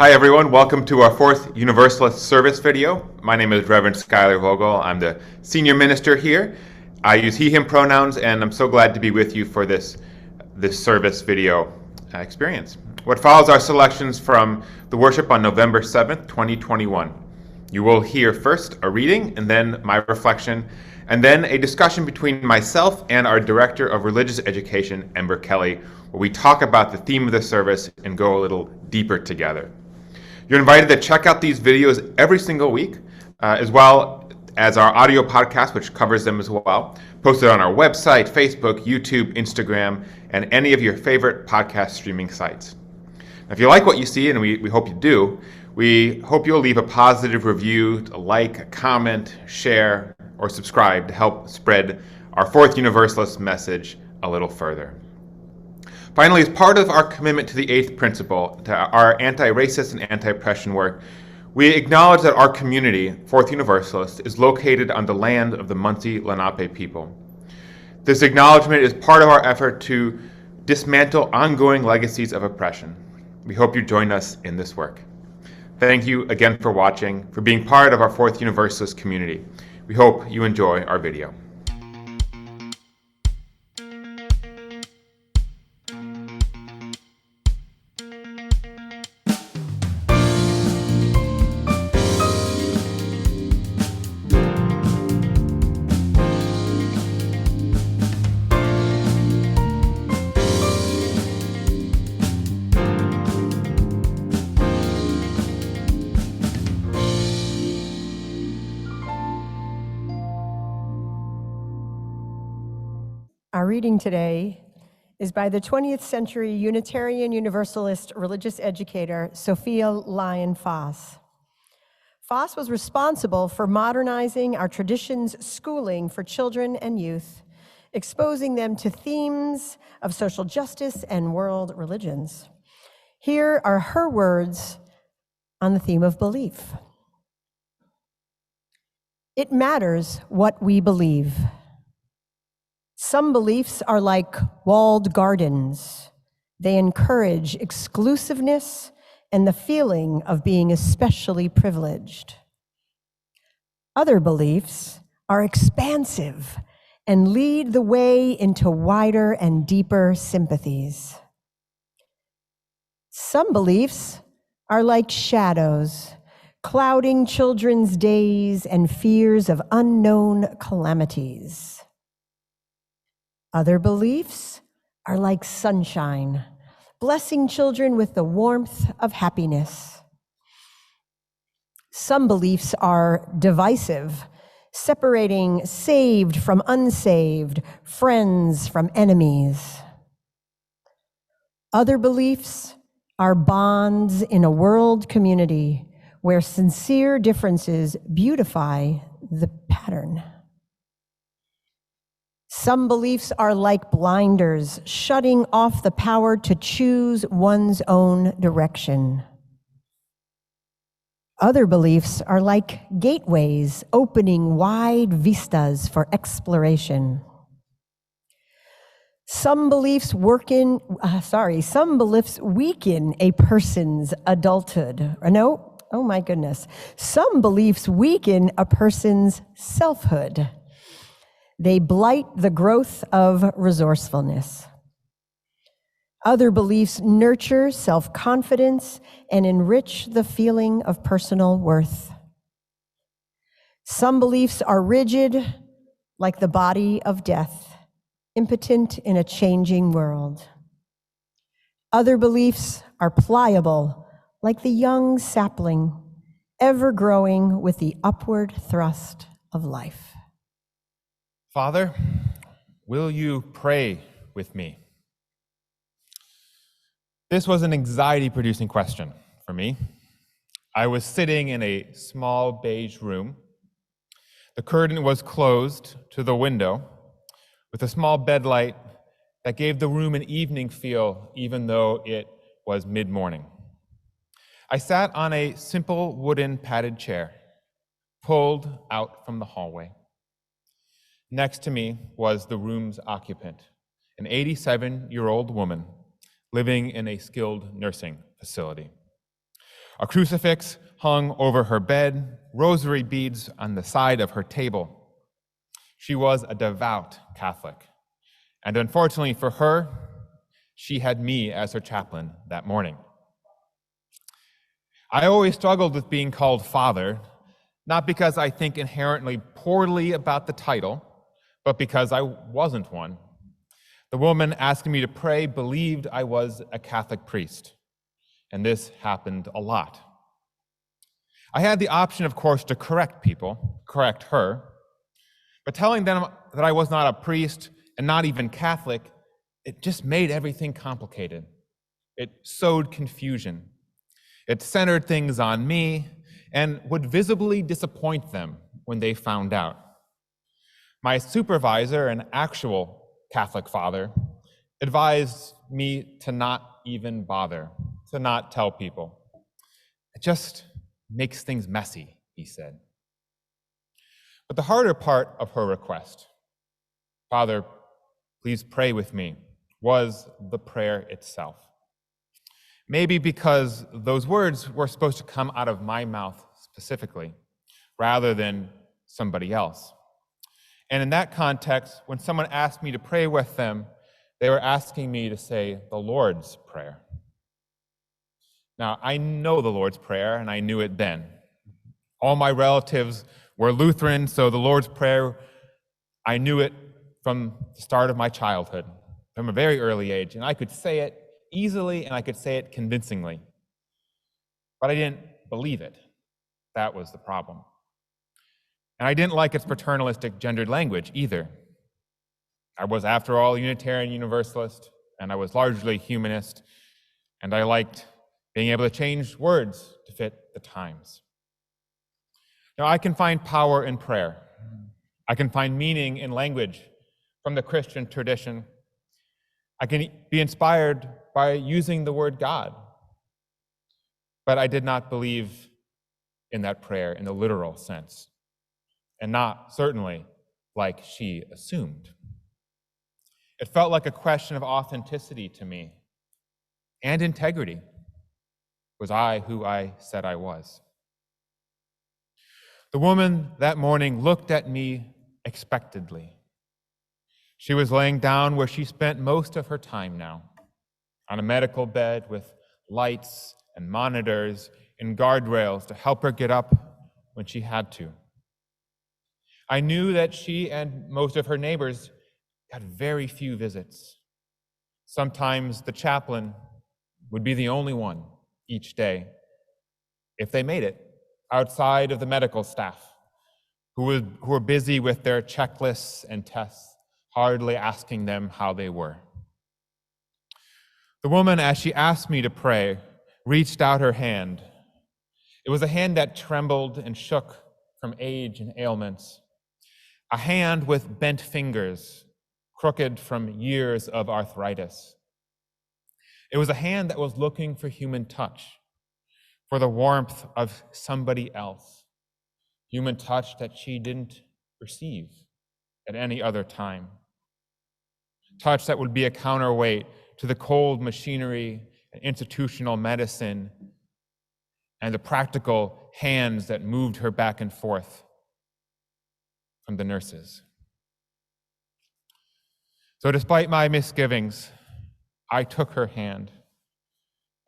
Hi everyone, welcome to our Fourth Universalist service video. My name is Reverend Skylar Vogel. I'm the senior minister here. I use he, him pronouns, and I'm so glad to be with you for this service video experience. What follows are selections from the worship on November 7th, 2021. You will hear first a reading, and then my reflection, and then a discussion between myself and our Director of Religious Education, Ember Kelly, where we talk about the theme of the service and go a little deeper together. You're invited to check out these videos every single week, as well as our audio podcast, which covers them as well, posted on our website, Facebook, YouTube, Instagram, and any of your favorite podcast streaming sites. Now, if you like what you see, and we hope you do, we hope you'll leave a positive review, a like, a comment, share, or subscribe to help spread our Fourth Universalist message a little further. Finally, as part of our commitment to the eighth principle, to our anti-racist and anti-oppression work, we acknowledge that our community, Fourth Universalist, is located on the land of the Munsee Lenape people. This acknowledgement is part of our effort to dismantle ongoing legacies of oppression. We hope you join us in this work. Thank you again for watching, for being part of our Fourth Universalist community. We hope you enjoy our video. Our reading today is by the 20th century Unitarian Universalist religious educator, Sophia Lyon Foss. Foss was responsible for modernizing our traditions schooling for children and youth, exposing them to themes of social justice and world religions. Here are her words on the theme of belief. It matters what we believe. Some beliefs are like walled gardens. They encourage exclusiveness and the feeling of being especially privileged. Other beliefs are expansive and lead the way into wider and deeper sympathies. Some beliefs are like shadows, clouding children's days and fears of unknown calamities. Other beliefs are like sunshine, blessing children with the warmth of happiness. Some beliefs are divisive, separating saved from unsaved, friends from enemies. Other beliefs are bonds in a world community where sincere differences beautify the pattern. Some beliefs are like blinders, shutting off the power to choose one's own direction. Other beliefs are like gateways, opening wide vistas for exploration. Some beliefs weaken a person's adulthood. Some beliefs weaken a person's selfhood. They blight the growth of resourcefulness. Other beliefs nurture self-confidence and enrich the feeling of personal worth. Some beliefs are rigid, like the body of death, impotent in a changing world. Other beliefs are pliable, like the young sapling, ever growing with the upward thrust of life. Father, will you pray with me? This was an anxiety-producing question for me. I was sitting in a small beige room. The curtain was closed to the window with a small bedlight that gave the room an evening feel, even though it was mid-morning. I sat on a simple wooden padded chair, pulled out from the hallway. Next to me was the room's occupant, an 87-year-old woman living in a skilled nursing facility. A crucifix hung over her bed, rosary beads on the side of her table. She was a devout Catholic, and unfortunately for her, she had me as her chaplain that morning. I always struggled with being called father, not because I think inherently poorly about the title, but because I wasn't one. The woman asking me to pray believed I was a Catholic priest, and this happened a lot. I had the option, of course, to correct people, correct her, but telling them that I was not a priest and not even Catholic, it just made everything complicated. It sowed confusion. It centered things on me and would visibly disappoint them when they found out. My supervisor, an actual Catholic father, advised me to not even bother, to not tell people. It just makes things messy, he said. But the harder part of her request, Father, please pray with me, was the prayer itself. Maybe because those words were supposed to come out of my mouth specifically, rather than somebody else. And in that context, when someone asked me to pray with them, they were asking me to say the Lord's Prayer. Now, I know the Lord's Prayer, and I knew it then. All my relatives were Lutheran, so the Lord's Prayer, I knew it from the start of my childhood, from a very early age, and I could say it easily and I could say it convincingly. But I didn't believe it. That was the problem. And I didn't like its paternalistic gendered language either. I was, after all, a Unitarian Universalist, and I was largely humanist, and I liked being able to change words to fit the times. Now, I can find power in prayer. I can find meaning in language from the Christian tradition. I can be inspired by using the word God. But I did not believe in that prayer in the literal sense, and not certainly like she assumed. It felt like a question of authenticity to me and integrity. Was I who I said I was? The woman that morning looked at me expectantly. She was laying down where she spent most of her time now, on a medical bed with lights and monitors and guardrails to help her get up when she had to. I knew that she and most of her neighbors got very few visits. Sometimes the chaplain would be the only one each day, if they made it, outside of the medical staff, who were busy with their checklists and tests, hardly asking them how they were. The woman, as she asked me to pray, reached out her hand. It was a hand that trembled and shook from age and ailments, a hand with bent fingers, crooked from years of arthritis. It was a hand that was looking for human touch, for the warmth of somebody else, human touch that she didn't receive at any other time. Touch that would be a counterweight to the cold machinery and institutional medicine and the practical hands that moved her back and forth from the nurses. So despite my misgivings, I took her hand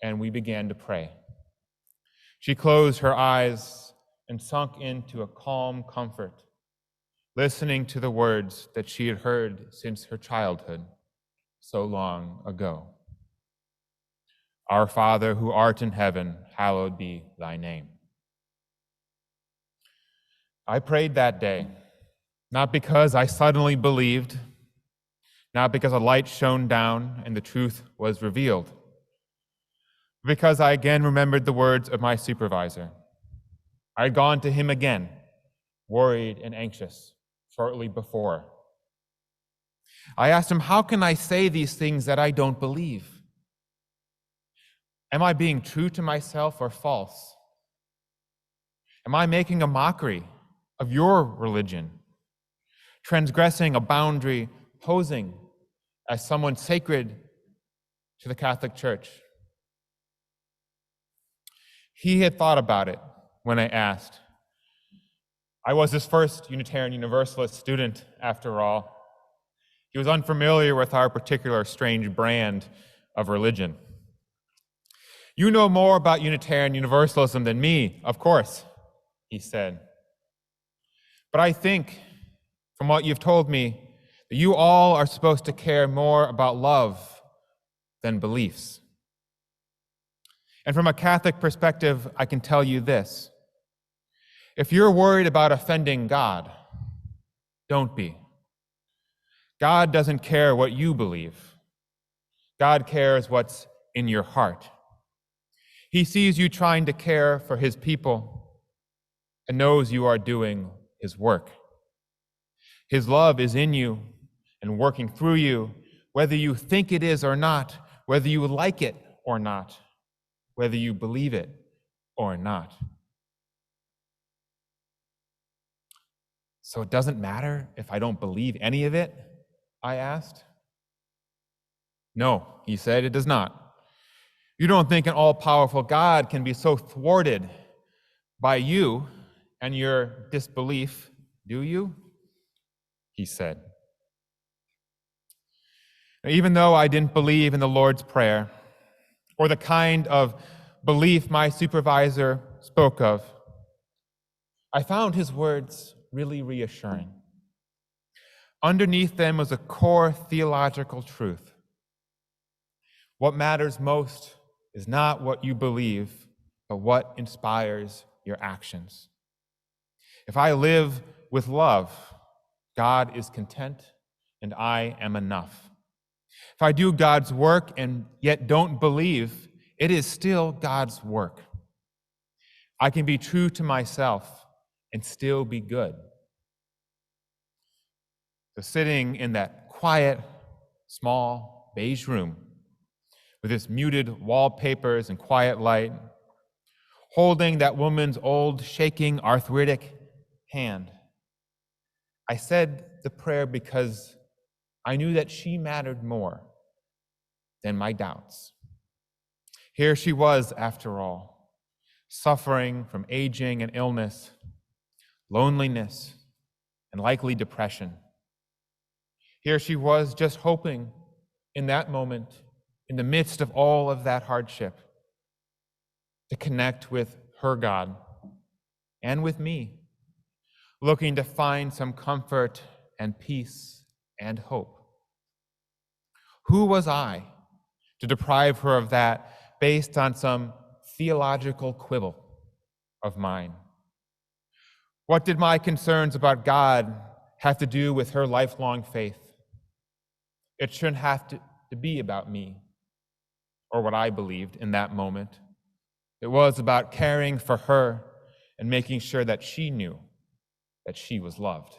and we began to pray. She closed her eyes and sunk into a calm comfort, listening to the words that she had heard since her childhood so long ago. Our Father, who art in heaven, hallowed be thy name. I prayed that day, not because I suddenly believed, not because a light shone down and the truth was revealed, but because I again remembered the words of my supervisor. I had gone to him again, worried and anxious, shortly before. I asked him, how can I say these things that I don't believe? Am I being true to myself or false? Am I making a mockery of your religion, transgressing a boundary, posing as someone sacred to the Catholic Church? He had thought about it when I asked. I was his first Unitarian Universalist student, after all. He was unfamiliar with our particular strange brand of religion. You know more about Unitarian Universalism than me, of course, he said. But I think, from what you've told me, that you all are supposed to care more about love than beliefs. And from a Catholic perspective, I can tell you this. If you're worried about offending God, don't be. God doesn't care what you believe. God cares what's in your heart. He sees you trying to care for his people and knows you are doing his work. His love is in you and working through you, whether you think it is or not, whether you like it or not, whether you believe it or not. So it doesn't matter if I don't believe any of it? I asked. No, he said, it does not. You don't think an all-powerful God can be so thwarted by you and your disbelief, do you? He said. Now, even though I didn't believe in the Lord's Prayer or the kind of belief my supervisor spoke of, I found his words really reassuring. Underneath them was a core theological truth. What matters most is not what you believe, but what inspires your actions. If I live with love, God is content and I am enough. If I do God's work and yet don't believe, it is still God's work. I can be true to myself and still be good. So sitting in that quiet, small, beige room with its muted wallpapers and quiet light, holding that woman's old, shaking, arthritic hand, I said the prayer because I knew that she mattered more than my doubts. Here she was, after all, suffering from aging and illness, loneliness, and likely depression. Here she was just hoping in that moment, in the midst of all of that hardship, to connect with her God and with me, looking to find some comfort and peace and hope. Who was I to deprive her of that based on some theological quibble of mine? What did my concerns about God have to do with her lifelong faith? It shouldn't have to be about me or what I believed in that moment. It was about caring for her and making sure that she knew that she was loved.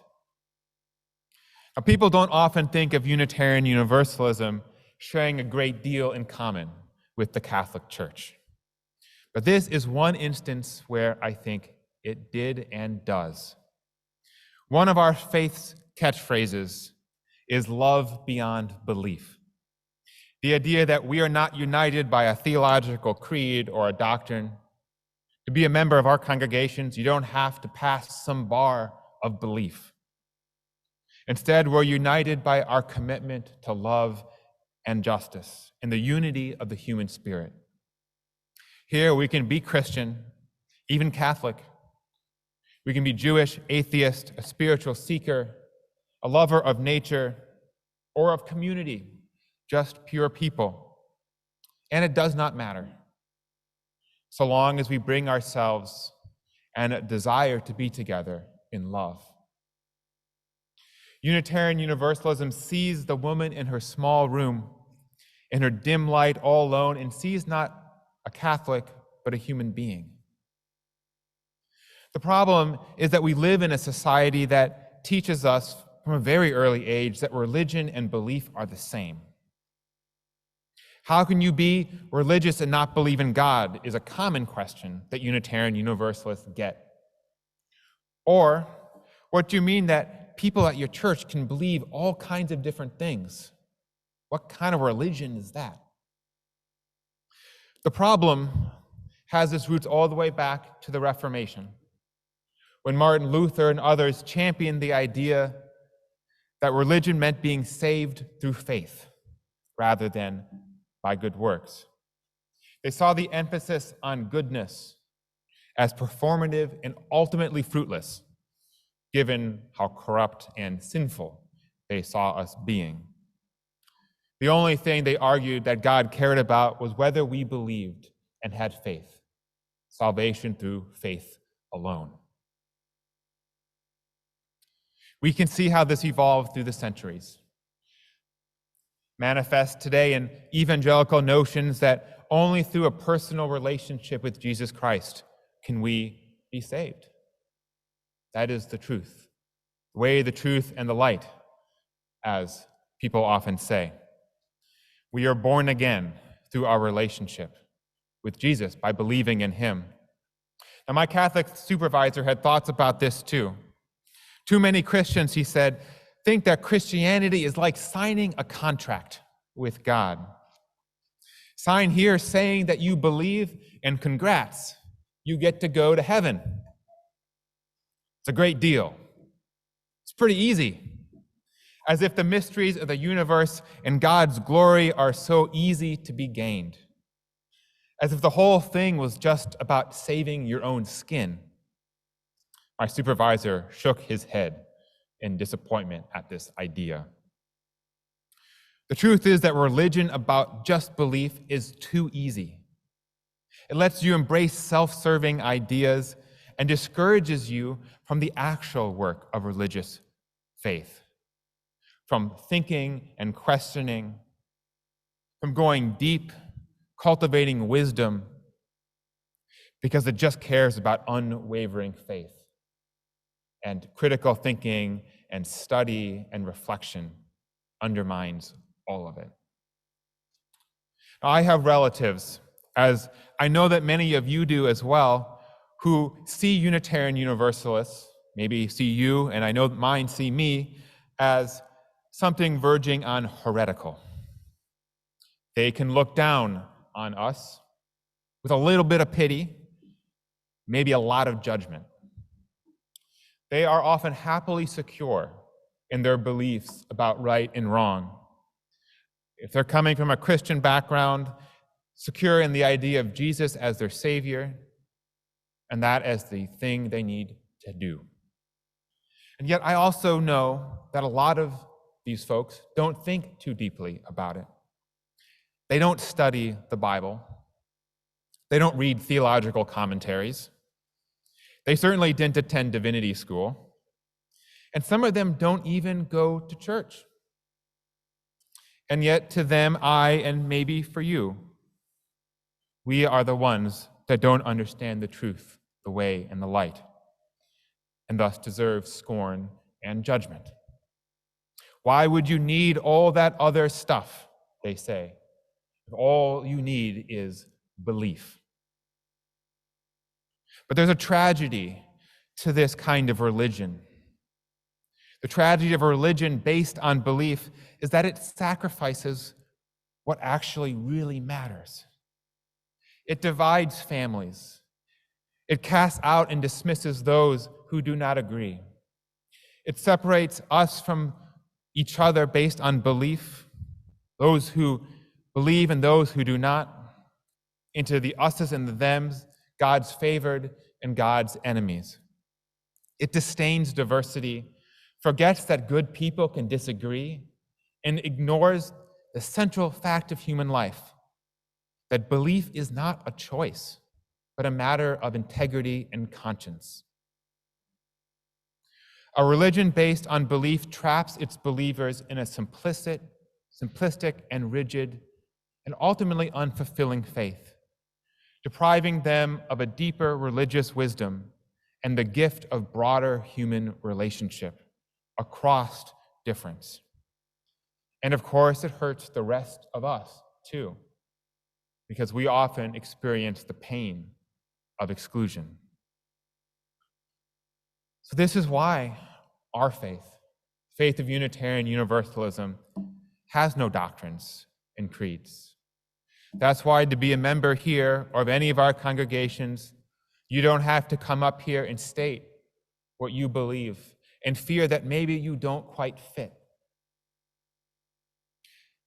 Now, people don't often think of Unitarian Universalism sharing a great deal in common with the Catholic Church. But this is one instance where I think it did and does. One of our faith's catchphrases is love beyond belief. The idea that we are not united by a theological creed or a doctrine. To be a member of our congregations, you don't have to pass some bar of belief. Instead, we're united by our commitment to love and justice and the unity of the human spirit. Here we can be Christian, even Catholic. We can be Jewish, atheist, a spiritual seeker, a lover of nature, or of community, just pure people. And it does not matter, so long as we bring ourselves and a desire to be together in love. Unitarian Universalism sees the woman in her small room, in her dim light, all alone, and sees not a Catholic, but a human being. The problem is that we live in a society that teaches us from a very early age that religion and belief are the same. How can you be religious and not believe in God is a common question that Unitarian Universalists get. Or, what do you mean that people at your church can believe all kinds of different things? What kind of religion is that? The problem has its roots all the way back to the Reformation, when Martin Luther and others championed the idea that religion meant being saved through faith rather than by good works. They saw the emphasis on goodness as performative and ultimately fruitless, given how corrupt and sinful they saw us being. The only thing they argued that God cared about was whether we believed and had faith, salvation through faith alone. We can see how this evolved through the centuries. Manifest today in evangelical notions that only through a personal relationship with Jesus Christ can we be saved. That is the truth. The way, the truth, and the light, as people often say. We are born again through our relationship with Jesus by believing in him. Now, my Catholic supervisor had thoughts about this too. Too many Christians, he said, think that Christianity is like signing a contract with God. Sign here saying that you believe, and congrats, you get to go to heaven. It's a great deal. It's pretty easy. As if the mysteries of the universe and God's glory are so easy to be gained. As if the whole thing was just about saving your own skin. My supervisor shook his head in disappointment at this idea. The truth is that religion about just belief is too easy. It lets you embrace self-serving ideas and discourages you from the actual work of religious faith, from thinking and questioning, from going deep, cultivating wisdom, because it just cares about unwavering faith. And critical thinking and study and reflection undermines all of it. Now, I have relatives, as I know that many of you do as well, who see Unitarian Universalists, maybe see you, and I know that mine see me, as something verging on heretical. They can look down on us with a little bit of pity, maybe a lot of judgment. They are often happily secure in their beliefs about right and wrong. If they're coming from a Christian background, secure in the idea of Jesus as their Savior, and that as the thing they need to do. And yet I also know that a lot of these folks don't think too deeply about it. They don't study the Bible. They don't read theological commentaries. They certainly didn't attend divinity school. And some of them don't even go to church. And yet to them, and maybe for you, we are the ones that don't understand the truth, the way, and the light, and thus deserve scorn and judgment. Why would you need all that other stuff, they say, if all you need is belief? But there's a tragedy to this kind of religion. The tragedy of a religion based on belief is that it sacrifices what actually really matters. It divides families. It casts out and dismisses those who do not agree. It separates us from each other based on belief, those who believe and those who do not, into the us's and the them's, God's favored and God's enemies. It disdains diversity, forgets that good people can disagree, and ignores the central fact of human life, that belief is not a choice, but a matter of integrity and conscience. A religion based on belief traps its believers in a simplistic and rigid and ultimately unfulfilling faith, depriving them of a deeper religious wisdom and the gift of broader human relationship across difference. And of course, it hurts the rest of us too, because we often experience the pain of exclusion. So this is why our faith of Unitarian Universalism, has no doctrines and creeds. That's why to be a member here or of any of our congregations, you don't have to come up here and state what you believe and fear that maybe you don't quite fit.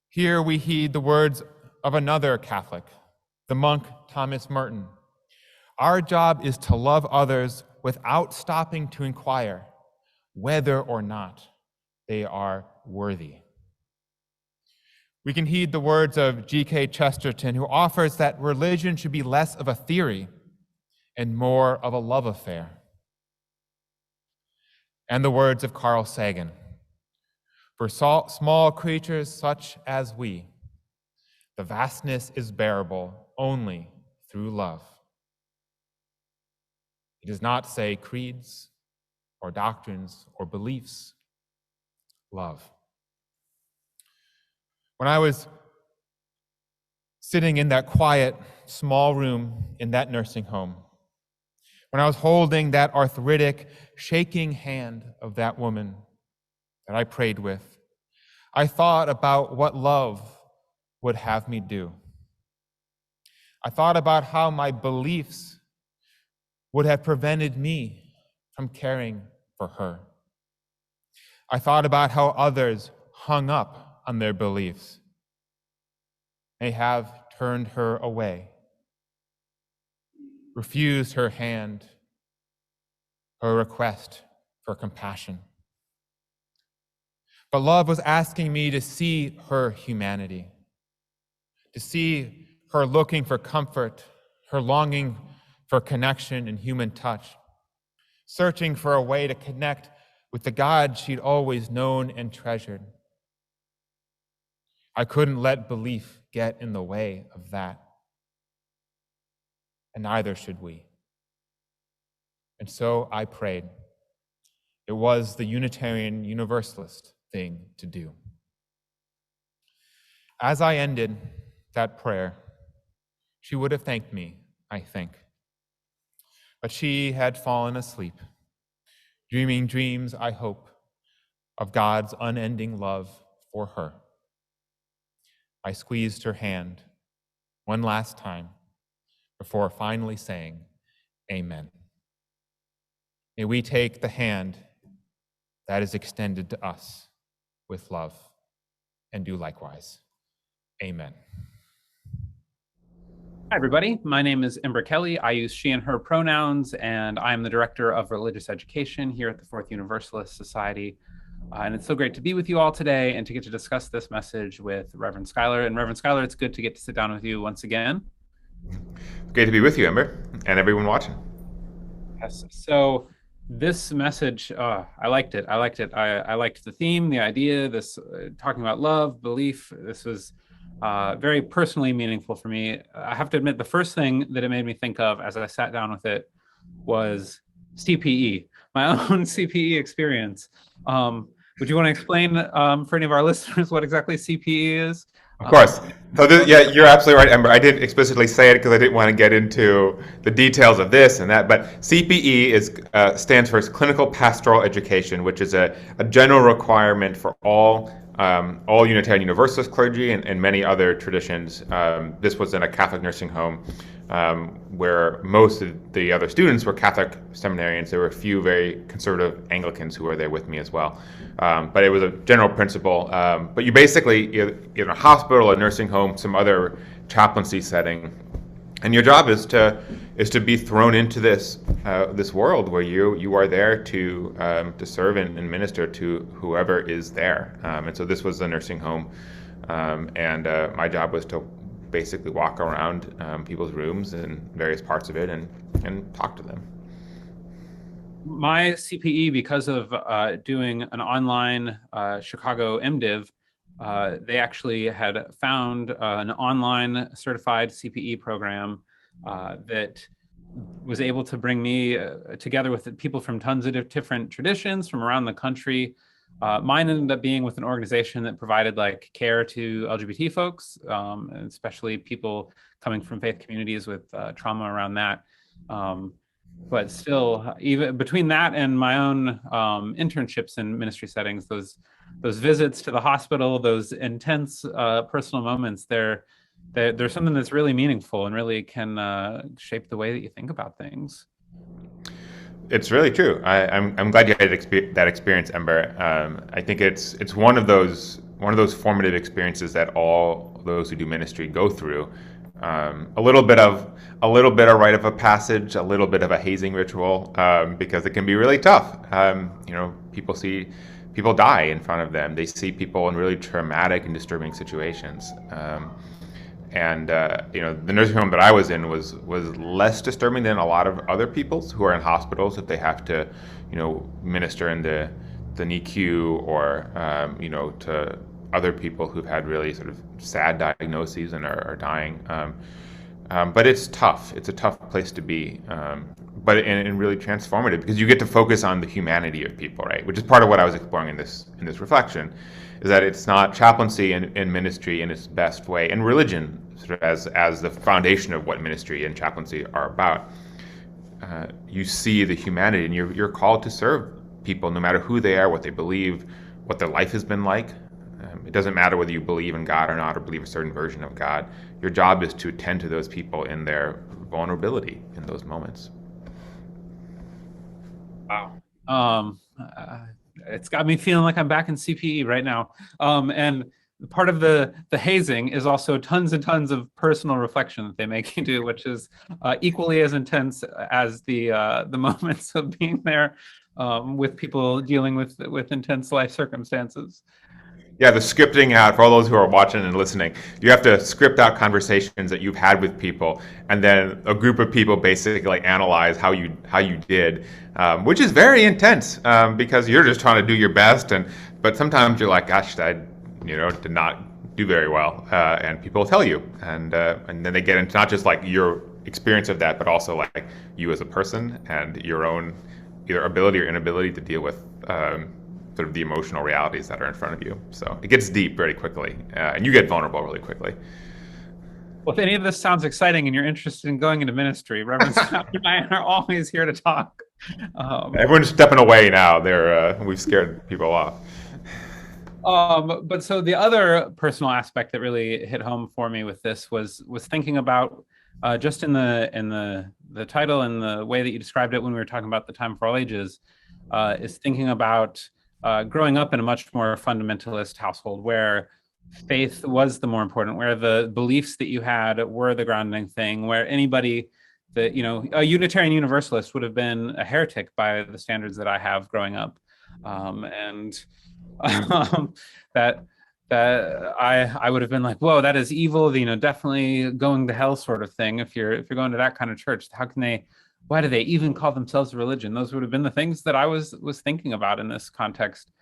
Here we heed the words of another Catholic, the monk Thomas Merton. Our job is to love others without stopping to inquire whether or not they are worthy. We can heed the words of G.K. Chesterton, who offers that religion should be less of a theory and more of a love affair. And the words of Carl Sagan, for small creatures such as we, the vastness is bearable only through love. It does not say creeds or doctrines or beliefs, love. When I was sitting in that quiet, small room in that nursing home, when I was holding that arthritic, shaking hand of that woman that I prayed with, I thought about what love would have me do. I thought about how my beliefs would have prevented me from caring for her. I thought about how others hung up on their beliefs, may have turned her away, refused her hand, her request for compassion. But love was asking me to see her humanity, to see her looking for comfort, her longing for connection and human touch, searching for a way to connect with the God she'd always known and treasured. I couldn't let belief get in the way of that, and neither should we. And so I prayed. It was the Unitarian Universalist thing to do. As I ended that prayer, she would have thanked me, I think. But she had fallen asleep, dreaming dreams, I hope, of God's unending love for her. I squeezed her hand one last time before finally saying, Amen. May we take the hand that is extended to us with love and do likewise. Amen. Hi, everybody. My name is Ember Kelly. I use she and her pronouns, and I'm the Director of Religious Education here at the Fourth Universalist Society. And it's so great to be with you all today and to get to discuss this message with Reverend Schuyler. And Reverend Schuyler, it's good to get to sit down with you once again. Great to be with you, Ember, and everyone watching. Yes. So this message, I liked it. I liked the theme, the idea, this talking about love, belief. This was very personally meaningful for me. I have to admit, the first thing that it made me think of as I sat down with it was CPE, my own CPE experience. Would you want to explain for any of our listeners what exactly CPE is? Of course. So yeah, you're absolutely right, Ember. I didn't explicitly say it because I didn't want to get into the details of this and that, but CPE stands for Clinical Pastoral Education, which is a general requirement for all Unitarian Universalist clergy and many other traditions. This was in a Catholic nursing home where most of the other students were Catholic seminarians. There were a few very conservative Anglicans who were there with me as well. But it was a general principle. But you basically, in a hospital, a nursing home, some other chaplaincy setting, and your job is to be thrown into this world where you are there to serve and minister to whoever is there. And so this was a nursing home, and my job was to basically walk around people's rooms and various parts of it and talk to them. My CPE, because of doing an online Chicago MDiv, they actually had found an online certified CPE program that was able to bring me together with people from tons of different traditions from around the country. Mine ended up being with an organization that provided like care to LGBT folks, especially people coming from faith communities with trauma around that. But still, even between that and my own internships in ministry settings, those visits to the hospital, those intense personal moments, they're there's something that's really meaningful and really can shape the way that you think about things. It's really true. I'm glad you had that experience, Ember. I think it's one of those formative experiences that all those who do ministry go through. A little bit of rite of a passage, a little bit of a hazing ritual, because it can be really tough. People die in front of them. They see people in really traumatic and disturbing situations. The nursing home that I was in was less disturbing than a lot of other people's who are in hospitals if they have to, minister in the NICU or, to other people who've had really sort of sad diagnoses and are dying. But it's tough. It's a tough place to be, but and really transformative because you get to focus on the humanity of people, right? Which is part of what I was exploring in this reflection, is that it's not chaplaincy and ministry in its best way, and religion sort of as the foundation of what ministry and chaplaincy are about. You see the humanity, and you're called to serve people, no matter who they are, what they believe, what their life has been like. It doesn't matter whether you believe in God or not, or believe a certain version of God. Your job is to attend to those people in their vulnerability in those moments. Wow. It's got me feeling like I'm back in CPE right now. And part of the hazing is also tons and tons of personal reflection that they make you do, which is equally as intense as the moments of being there with people dealing with intense life circumstances. Yeah, the scripting out, for all those who are watching and listening, you have to script out conversations that you've had with people, and then a group of people basically analyze how you did, which is very intense because you're just trying to do your best, but sometimes you're like, gosh, I did not do very well, and people tell you, and then they get into not just like your experience of that, but also like you as a person and your own either ability or inability to deal with sort of the emotional realities that are in front of you. So it gets deep very quickly, and you get vulnerable really quickly. Well, if any of this sounds exciting and you're interested in going into ministry, Reverend Scott and I are always here to talk. Everyone's stepping away now. We've scared people off. But so the other personal aspect that really hit home for me with this was thinking about just in the title and the way that you described it when we were talking about the time for all ages, is thinking about growing up in a much more fundamentalist household where faith was the more important, where the beliefs that you had were the grounding thing, where anybody that, a Unitarian Universalist would have been a heretic by the standards that I have growing up. That I would have been like, whoa, that is evil, definitely going to hell sort of thing. If you're going to that kind of church, why do they even call themselves a religion? Those would have been the things that I was thinking about in this context.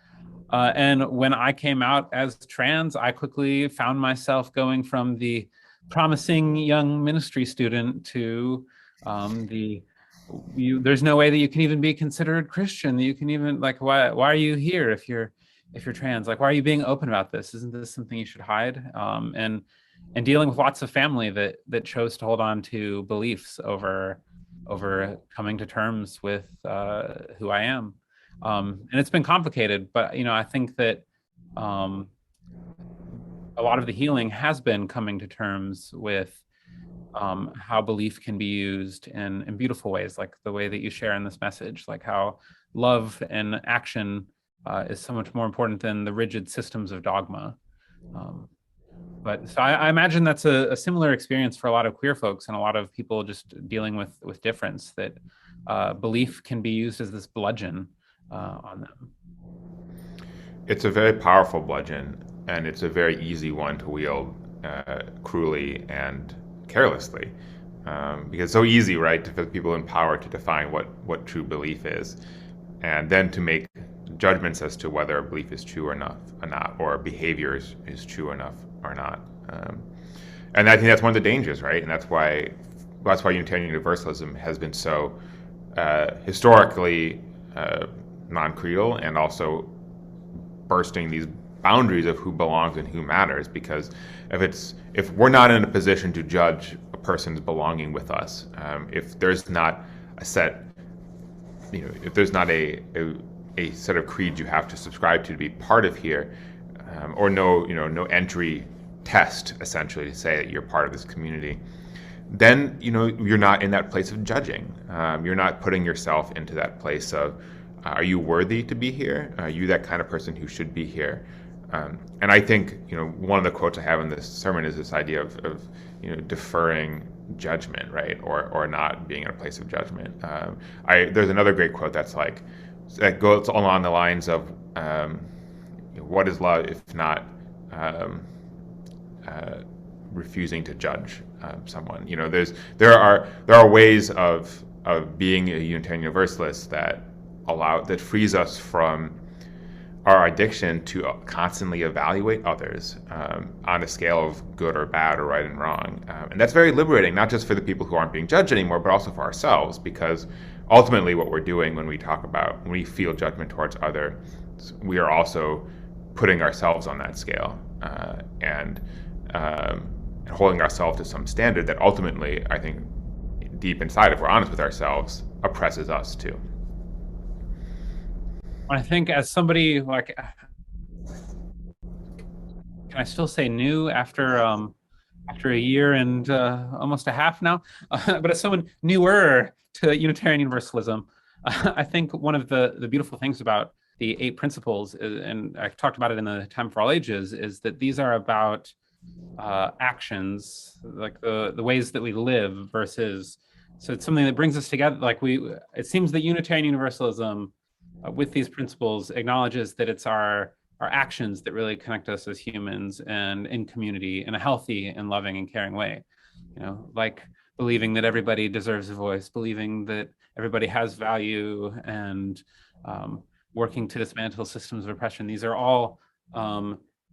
And when I came out as trans, I quickly found myself going from the promising young ministry student to there's no way that you can even be considered Christian. That you can even why are you here if you're trans? Why are you being open about this? Isn't this something you should hide? And dealing with lots of family that chose to hold on to beliefs over coming to terms with who I am. And it's been complicated, but I think that a lot of the healing has been coming to terms with how belief can be used in beautiful ways, like the way that you share in this message, like how love and action is so much more important than the rigid systems of dogma. But so I imagine that's a similar experience for a lot of queer folks and a lot of people just dealing with difference, that belief can be used as this bludgeon on them. It's a very powerful bludgeon, and it's a very easy one to wield cruelly and carelessly, because it's so easy, right, for people in power to define what true belief is, and then to make judgments as to whether a belief is true or not, or behavior is true enough or not. And I think that's one of the dangers, right? And that's why Unitarian Universalism has been so historically non-creedal, and also bursting these boundaries of who belongs and who matters. Because if we're not in a position to judge a person's belonging with us, if there's not a set, if there's not a set of creeds you have to subscribe to be part of here, or no entry test, essentially, to say that you're part of this community, then you're not in that place of judging. You're not putting yourself into that place of, are you worthy to be here? Are you that kind of person who should be here? And I think one of the quotes I have in this sermon is this idea of deferring judgment, right, or not being in a place of judgment. There's another great quote that goes along the lines of, what is love if not refusing to judge someone? There are ways of being a Unitarian Universalist that frees us from our addiction to constantly evaluate others on a scale of good or bad or right and wrong. And that's very liberating, not just for the people who aren't being judged anymore, but also for ourselves, because ultimately what we're doing when we feel judgment towards others, we are also putting ourselves on that scale and holding ourselves to some standard that ultimately, I think, deep inside, if we're honest with ourselves, oppresses us too. I think as somebody can I still say new after a year and almost a half now, but as someone newer to Unitarian Universalism, I think one of the beautiful things about the 8 principles, and I talked about it in the Time for All Ages, is that these are about actions, like the ways that we live versus. So it's something that brings us together. It seems that Unitarian Universalism, with these principles, acknowledges that it's our actions that really connect us as humans and in community in a healthy and loving and caring way. Like believing that everybody deserves a voice, believing that everybody has value, and working to dismantle systems of oppression. These are all,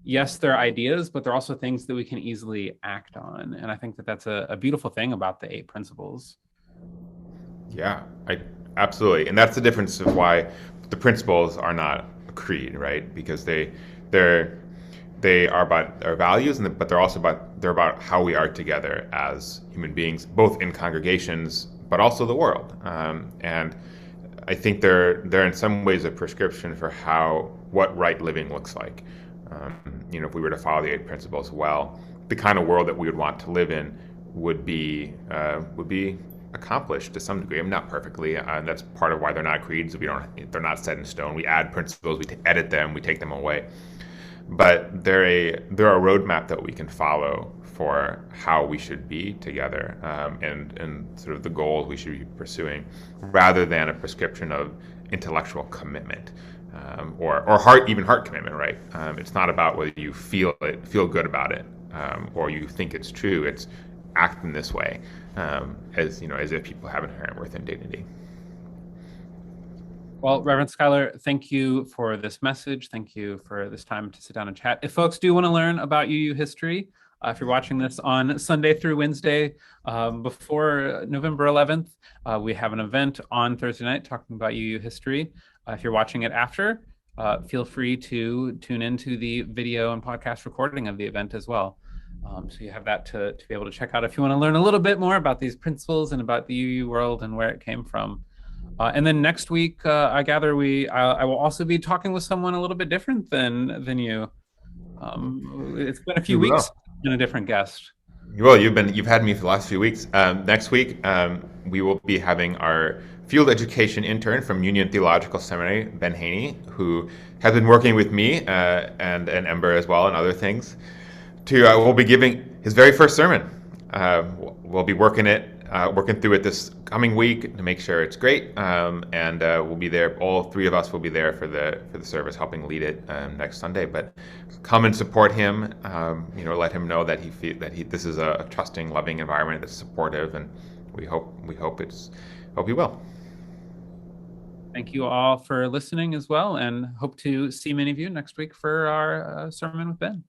yes, they're ideas, but they're also things that we can easily act on. And I think that that's a beautiful thing about the 8 principles. Yeah, absolutely. And that's the difference of why the principles are not a creed, right? Because they are about our values, but they're also about how we are together as human beings, both in congregations, but also the world. And I think they're in some ways a prescription for what right living looks like. If we were to follow the 8 principles well, the kind of world that we would want to live in would be accomplished to some degree. I mean, not perfectly. That's part of why they're not creeds. They're not set in stone. We add principles, we edit them, we take them away. But they're a roadmap that we can follow for how we should be together, and sort of the goals we should be pursuing, rather than a prescription of intellectual commitment, or heart commitment, right? It's not about whether you feel good about it, or you think it's true. It's act in this way, as if people have inherent worth and dignity. Well, Reverend Schuyler, thank you for this message. Thank you for this time to sit down and chat. If folks do want to learn about UU history, if you're watching this on Sunday through Wednesday before November 11th, we have an event on Thursday night talking about UU history. If you're watching it after, feel free to tune into the video and podcast recording of the event as well. So you have that to be able to check out if you want to learn a little bit more about these principles and about the UU world and where it came from. And then next week, I gather I will also be talking with someone a little bit different than you. It's been a few weeks and a different guest. Well, you've had me for the last few weeks. Next week, we will be having our field education intern from Union Theological Seminary, Ben Haney, who has been working with me and Ember as well and other things. We'll be giving his very first sermon. We'll be working through it this coming week to make sure it's great, and we'll be there. All 3 of us will be there for the service, helping lead it next Sunday. But come and support him. Let him know that this is a trusting, loving environment that's supportive, and we hope he will. Thank you all for listening as well, and hope to see many of you next week for our sermon with Ben.